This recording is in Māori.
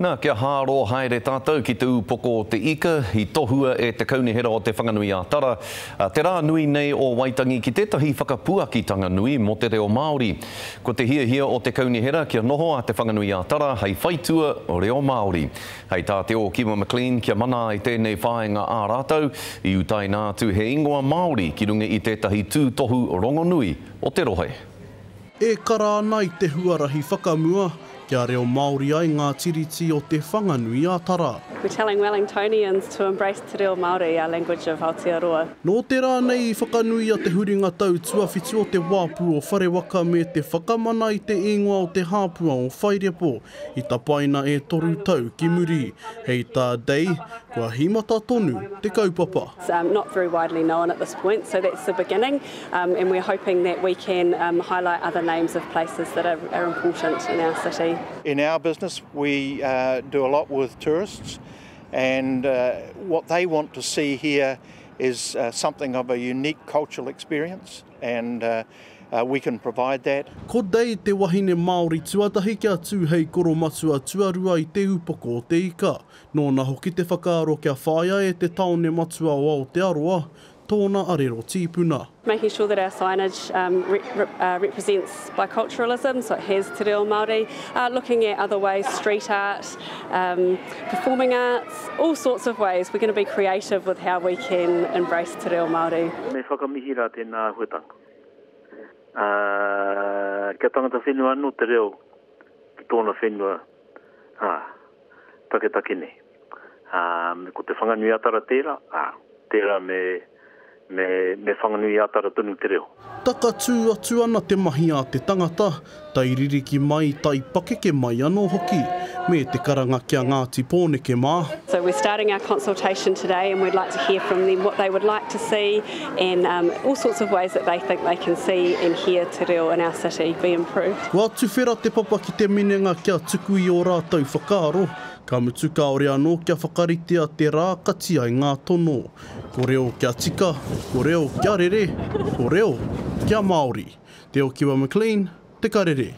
Nā, kia hāro haere tātou ki te upoko te ika, i tohua e te kaunihera o te whanganui ātara. Te rā nui nei o Waitangi ki tētahi whakapuakitanga nui mo te reo Māori. Ko te hia o te kaunihera kia noho a te whanganui ātara, hei whaitua o reo Māori. Hei tā te o Kiwa McLean kia mana i tēnei whāenga ā rātou, i utai nā tu he ingoa Māori ki runga i tētahi tūtohu rongonui o te rohe. E kara ana i te huarahi whakamua, kia reo Māori ai ngā tiriti o te whanganui ātara. We're telling Wellingtonians to embrace te reo Māori, our language of Aotearoa. Nō te rā nei i whakanui a te huringa tau tuawhitu o te wāpu o Wharewaka me te whakamana i te ingoa o te hāpua o Whairepo i tapaina e toru tau ki muri. Hei tā dei, kua himata tonu te kaupapa. It's not very widely known at this point, so that's the beginning, and we're hoping that we can highlight other names of places that are important in our city. In our business, we do a lot with tourists, and what they want to see here is something of a unique cultural experience, and we can provide that. Ko dei te wahine Māori tuatahi kia tū hei koro matua tuarua i te upoko o te ika. Nōna hoki te whakaaro kia whāia e te taone matua o Aotearoa, tōna arero tīpuna. Making sure that our signage represents biculturalism, so it has te reo Māori, looking at other ways, street art, performing arts, all sorts of ways. We're going to be creative with how we can embrace te reo Māori. Me whakamihira tēnā huetanga. Kia tangata whenua anō te reo, ki tōna whenua, taketake nei. Ko te whanganui atara tērā, tērā me whanganui atara tunu te reo. Taka tū atu ana te mahi a te tangata, tai ririki mai, tai pakeke mai anō hoki, me te karanga kia Ngāti Pōneke mā. So we're starting our consultation today, and we'd like to hear from them what they would like to see, and all sorts of ways that they think they can see and hear te reo in our city be improved. Kua tuwhera te papa ki te minenga kia tukui o rātou whakaaro. Ka mutu kaore anō kia whakaritea te rākati ai ngā tono. Ko reo kia tika, ko reo kia rere, ko reo kia Māori. Te o Kiwa McLean, te karere.